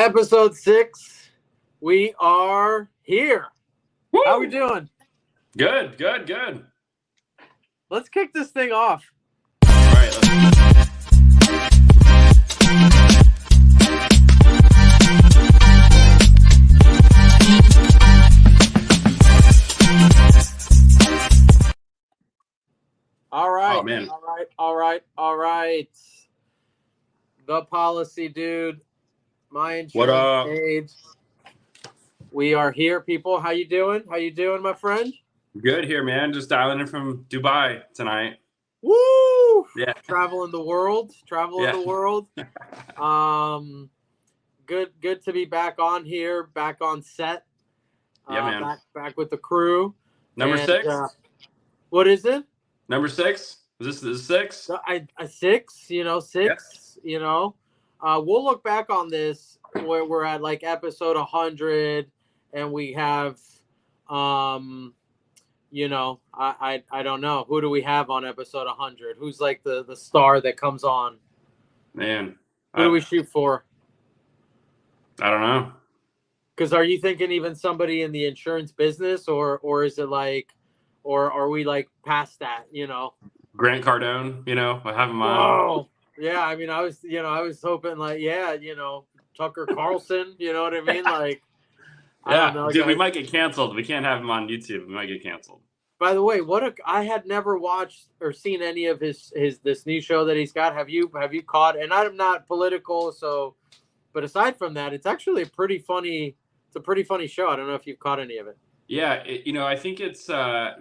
Episode 6. We are here. Woo! How we doing? Good. Let's kick this thing off. All right, All right. Oh, man. All right. The policy dude. My insurance What up? page. We are here, people. How you doing? My friend? Good here, man. Just dialing in from Dubai tonight. Woo! Yeah. Traveling the world. Good to be back on here, back on set. Yeah, man. Back with the crew. Number 6? What is it? Number 6? Is this 6? So six. Yep. We'll look back on this where we're at like episode 100, and we have, I don't know, who do we have on episode 100? Who's like the star that comes on? Man, who do we shoot for? I don't know. Because are you thinking even somebody in the insurance business, or is it like, or are we like past that? Grant Cardone, I have him on. Oh, yeah. I mean, I was hoping like, Tucker Carlson, you know what I mean? Like, yeah, I don't know, dude, we might get canceled. We can't have him on YouTube. We might get canceled. By the way, I had never watched or seen any of his this new show that he's got. Have you caught? And I'm not political, but aside from that, it's actually a pretty funny show. I don't know if you've caught any of it. Yeah, I think it's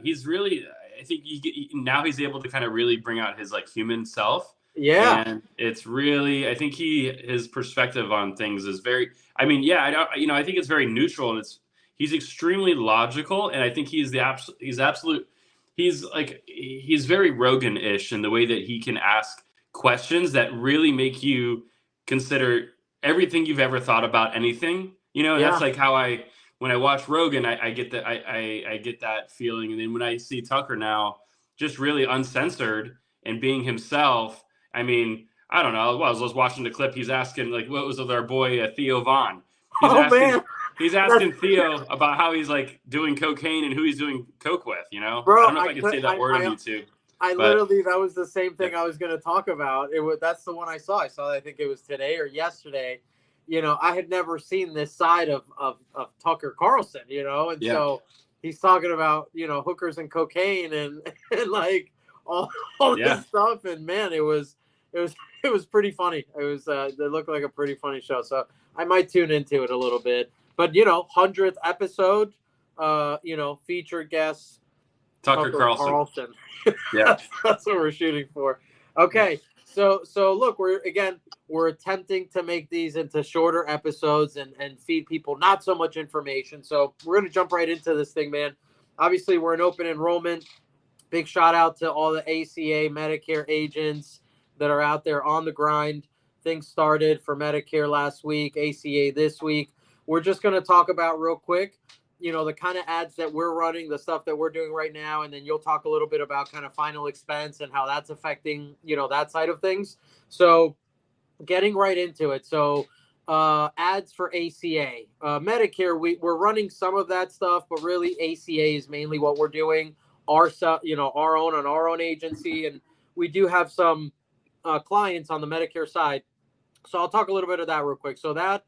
he's really. I think now he's able to kind of really bring out his like human self. Yeah, and it's really, I think his perspective on things is very. I mean, yeah, I think it's very neutral, and he's extremely logical, and I think he's very Rogan-ish in the way that he can ask questions that really make you consider everything you've ever thought about anything. And that's like how when I watch Rogan, I get that I get that feeling, and then when I see Tucker now, just really uncensored and being himself. I mean, I don't know. I was watching the clip. He's asking, like, what was with our boy Theo Vaughn? He's asking Theo about how he's like doing cocaine and who he's doing coke with. Bro, I don't know if I can say that word on YouTube. Literally, that was the same thing I was going to talk about. That's the one I saw. I think it was today or yesterday. I had never seen this side of Tucker Carlson. So he's talking about hookers and cocaine and like all this stuff. And man, it was pretty funny. It looked like a pretty funny show. So I might tune into it a little bit. But 100th episode, featured guest Tucker Carlson. Yeah, that's what we're shooting for. Okay, so look, we're attempting to make these into shorter episodes and feed people not so much information. So we're gonna jump right into this thing, man. Obviously, we're in open enrollment. Big shout out to all the ACA Medicare agents that are out there on the grind. Things started for Medicare last week, ACA this week. We're just going to talk about real quick, the kind of ads that we're running, the stuff that we're doing right now, and then you'll talk a little bit about kind of final expense and how that's affecting, that side of things. So getting right into it. So ads for ACA. Medicare, we're running some of that stuff, but really ACA is mainly what we're doing. Our own agency, and we do have some clients on the Medicare side. So I'll talk a little bit of that real quick. So that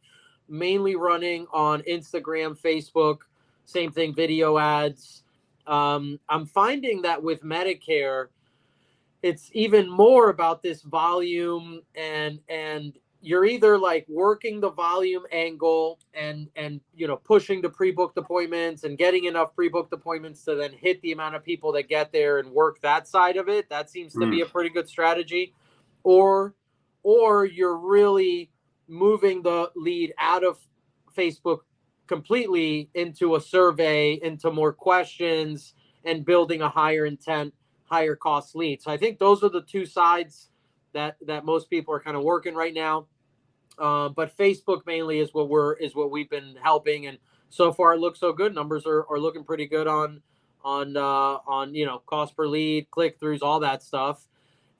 mainly running on Instagram, Facebook, same thing, video ads. I'm finding that with Medicare, it's even more about this volume and you're either like working the volume angle and pushing the pre-booked appointments and getting enough pre-booked appointments to then hit the amount of people that get there and work that side of it. That seems to be a pretty good strategy. Or you're really moving the lead out of Facebook completely into a survey, into more questions, and building a higher intent, higher cost lead. So I think those are the two sides that most people are kind of working right now. But Facebook mainly is what we've been helping, and so far it looks so good. Numbers are looking pretty good on cost per lead, click throughs, all that stuff.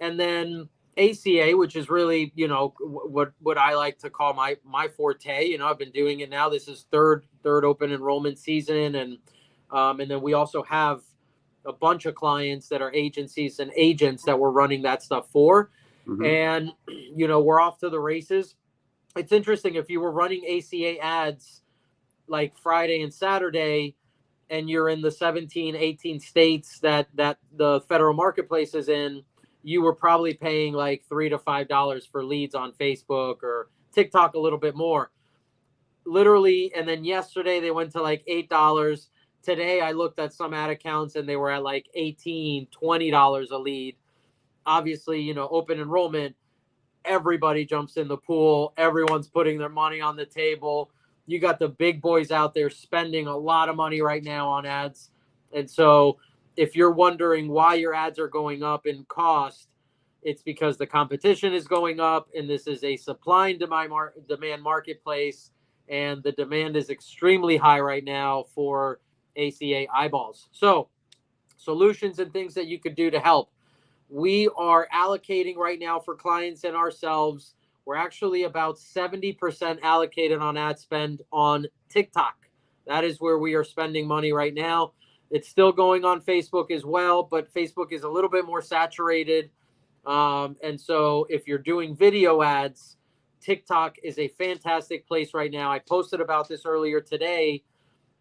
And then ACA, which is really, what I like to call my forte. I've been doing it now. This is third open enrollment season, and then we also have a bunch of clients that are agencies and agents that we're running that stuff for. Mm-hmm. And we're off to the races. It's interesting, if you were running ACA ads like Friday and Saturday, and you're in the 17, 18 states that the federal marketplace is in, you were probably paying like $3 to $5 for leads on Facebook or TikTok, a little bit more. Literally, and then yesterday they went to like $8. Today I looked at some ad accounts and they were at like $18, $20 a lead. Obviously, open enrollment, everybody jumps in the pool. Everyone's putting their money on the table. You got the big boys out there spending a lot of money right now on ads. And so if you're wondering why your ads are going up in cost, it's because the competition is going up, and this is a supply and demand marketplace, and the demand is extremely high right now for ACA eyeballs. So solutions and things that you could do to help. We are allocating right now for clients and ourselves. We're actually about 70% allocated on ad spend on TikTok. That is where we are spending money right now. It's still going on Facebook as well, but Facebook is a little bit more saturated. And so if you're doing video ads, TikTok is a fantastic place right now. I posted about this earlier today.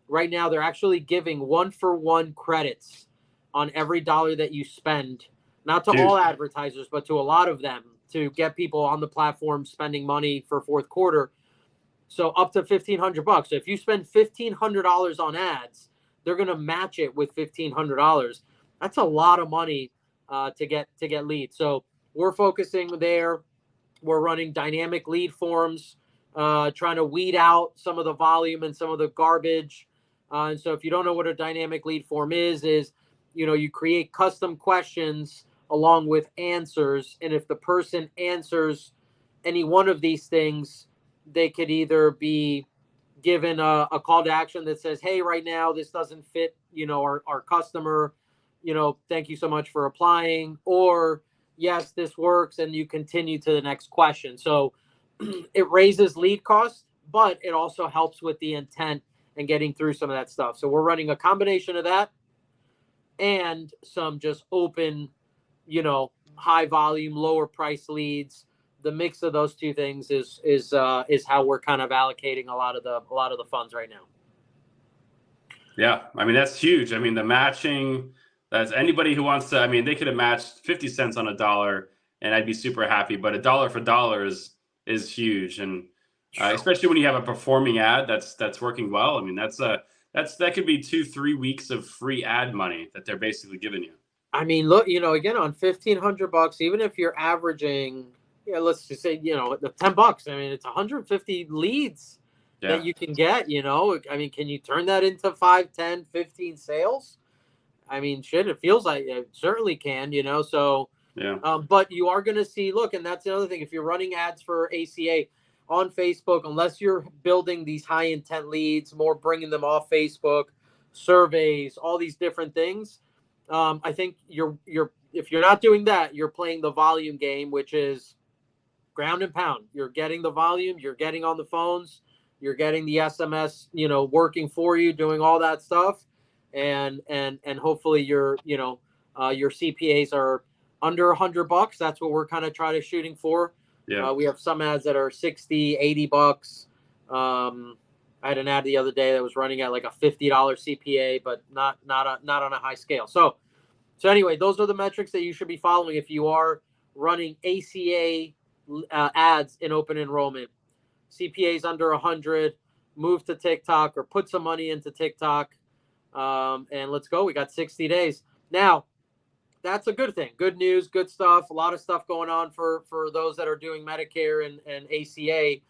Right now, they're actually giving 1-for-1 credits on every dollar that you spend. Not to all advertisers, but to a lot of them, to get people on the platform spending money for fourth quarter. So up to $1,500. So if you spend $1,500 on ads, they're going to match it with $1,500. That's a lot of money to get leads. So we're focusing there. We're running dynamic lead forms, trying to weed out some of the volume and some of the garbage. And so if you don't know what a dynamic lead form is you create custom questions along with answers. And if the person answers any one of these things, they could either be given a call to action that says, hey, right now, this doesn't fit, our customer, thank you so much for applying, or yes, this works. And you continue to the next question. So it raises lead costs, but it also helps with the intent and getting through some of that stuff. So we're running a combination of that and some just open, high volume, lower price leads. The mix of those two things is how we're kind of allocating a lot of the funds right now. Yeah, I mean, that's huge. I mean, the matching, that's anybody who wants to, I mean, they could have matched 50 cents on a dollar and I'd be super happy, but $1 for dollar is huge. And especially when you have a performing ad that's working well. I mean, that could be 2-3 weeks of free ad money that they're basically giving you. I mean, look, again, on $1,500, even if you're averaging, let's just say, the $10. I mean, it's 150 leads that you can get. I mean, can you turn that into 5, 10, 15 sales? I mean, shit, it feels like it certainly can. So yeah. But you are going to see, look, and that's another thing. If you're running ads for ACA on Facebook, unless you're building these high intent leads, more bringing them off Facebook, surveys, all these different things. I think if you're not doing that, you're playing the volume game, which is ground and pound. You're getting the volume, you're getting on the phones, you're getting the SMS, working for you, doing all that stuff. And hopefully your CPAs are under $100. That's what we're kind of trying to shooting for. Yeah. We have some ads that are $60, $80. I had an ad the other day that was running at like a $50 CPA, but not on a high scale. So anyway, those are the metrics that you should be following if you are running ACA ads in open enrollment. CPAs under 100, move to TikTok or put some money into TikTok, and let's go. We got 60 days. Now, that's a good thing. Good news, good stuff. A lot of stuff going on for those that are doing Medicare and ACA.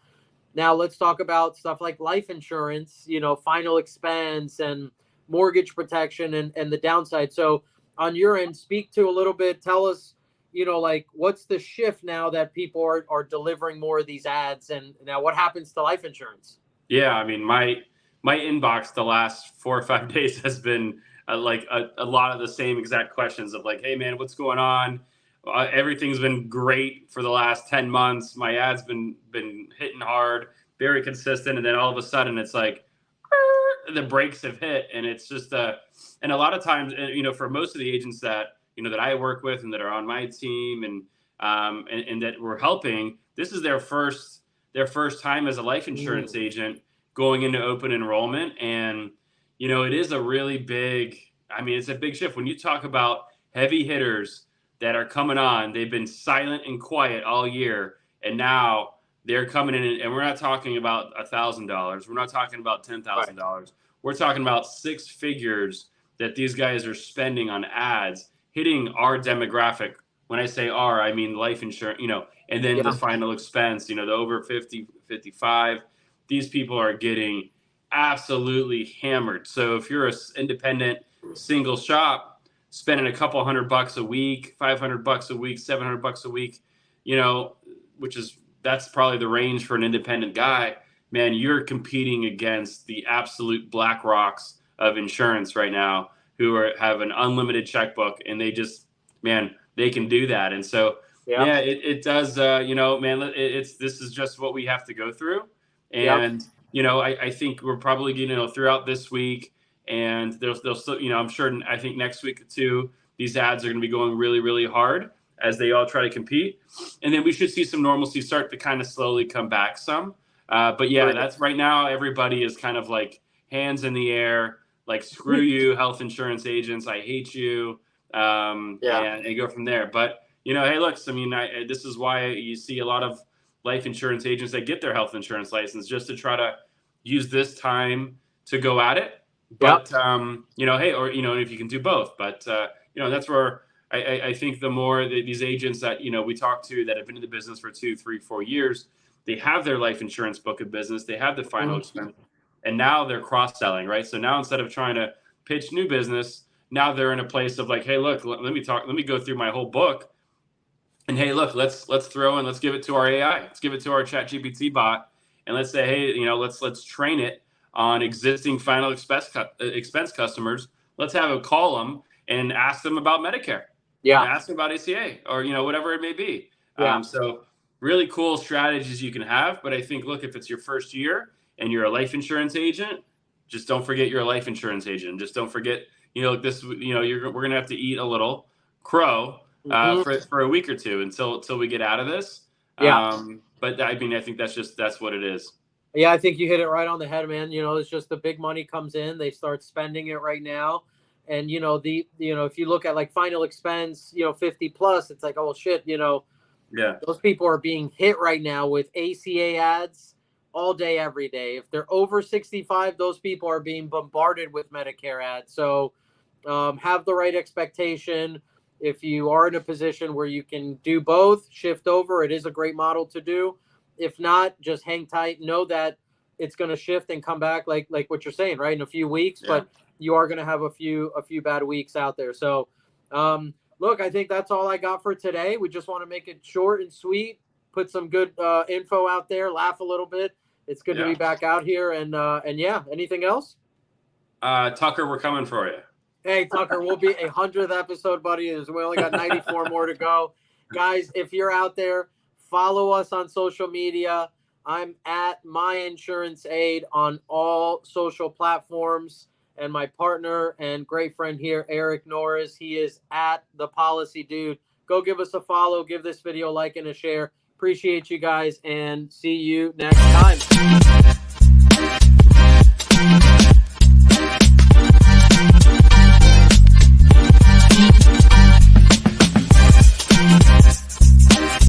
Now let's talk about stuff like life insurance, final expense and mortgage protection and the downside. So on your end, speak to a little bit, tell us, like what's the shift now that people are delivering more of these ads, and now what happens to life insurance? Yeah, I mean, my inbox the last 4 or 5 days has been like a lot of the same exact questions of like, hey man, what's going on? everything's been great for the last 10 months. My ad's been hitting hard, very consistent. And then all of a sudden it's like, the brakes have hit. And it's just, and a lot of times, for most of the agents that, that I work with and that are on my team and that we're helping, this is their first time as a life insurance agent going into open enrollment. And, it is a really big, it's a big shift. When you talk about heavy hitters that are coming on, they've been silent and quiet all year. And now they're coming in, and we're not talking about $1,000. We're not talking about $10,000. Right. We're talking about six figures that these guys are spending on ads, hitting our demographic. When I say our, I mean life insurance, and then the final expense, the over 50, 55. These people are getting absolutely hammered. So if you're an independent single shop spending a couple $100 a week, $500 a week, $700 a week, that's probably the range for an independent guy, man, you're competing against the absolute black rocks of insurance right now who have an unlimited checkbook, and they just, man, they can do that. And so, it does, man, this is just what we have to go through. And, I think we're probably going throughout this week, and they'll still, I'm sure, I think next week too, these ads are going to be going really, really hard as they all try to compete. And then we should see some normalcy start to kind of slowly come back some. But yeah, that's right now, everybody is kind of like hands in the air, like, screw you, health insurance agents, I hate you. And go from there. But, hey, look, this is why you see a lot of life insurance agents that get their health insurance license, just to try to use this time to go at it. But, hey, or, if you can do both. But, that's where I think the more these agents that, we talk to that have been in the business for 2, 3, 4 years, they have their life insurance book of business, they have the final expense, and now they're cross-selling, right? So now, instead of trying to pitch new business, now they're in a place of like, hey, look, let me go through my whole book. And hey, look, let's give it to our AI. Let's give it to our ChatGPT bot. And let's say, hey, let's train it on existing final expense customers. Let's have it call them and ask them about Medicare. Yeah. Ask them about ACA or, whatever it may be. Yeah. So really cool strategies you can have. But I think, look, if it's your first year and you're a life insurance agent, just don't forget you're a life insurance agent. Just don't forget, we're going to have to eat a little crow for a week or two until we get out of this. Yeah. But I think that's what it is. Yeah, I think you hit it right on the head, man. It's just the big money comes in, they start spending it right now. And, if you look at like final expense, 50 plus, it's like, oh shit, those people are being hit right now with ACA ads all day, every day. If they're over 65, those people are being bombarded with Medicare ads. So have the right expectation. If you are in a position where you can do both, shift over. It is a great model to do. If not, just hang tight. Know that it's going to shift and come back like what you're saying, right, in a few weeks. Yeah. But you are going to have a few bad weeks out there. So, look, I think that's all I got for today. We just want to make it short and sweet, put some good info out there, laugh a little bit. It's good to be back out here. And anything else? Tucker, we're coming for you. Hey, Tucker, we'll be 100th episode, buddy. We only got 94 more to go. Guys, if you're out there, follow us on social media. I'm at My Insurance Aid on all social platforms. And my partner and great friend here, Eric Norris, he is at The Policy Dude. Go give us a follow. Give this video a like and a share. Appreciate you guys, and see you next time.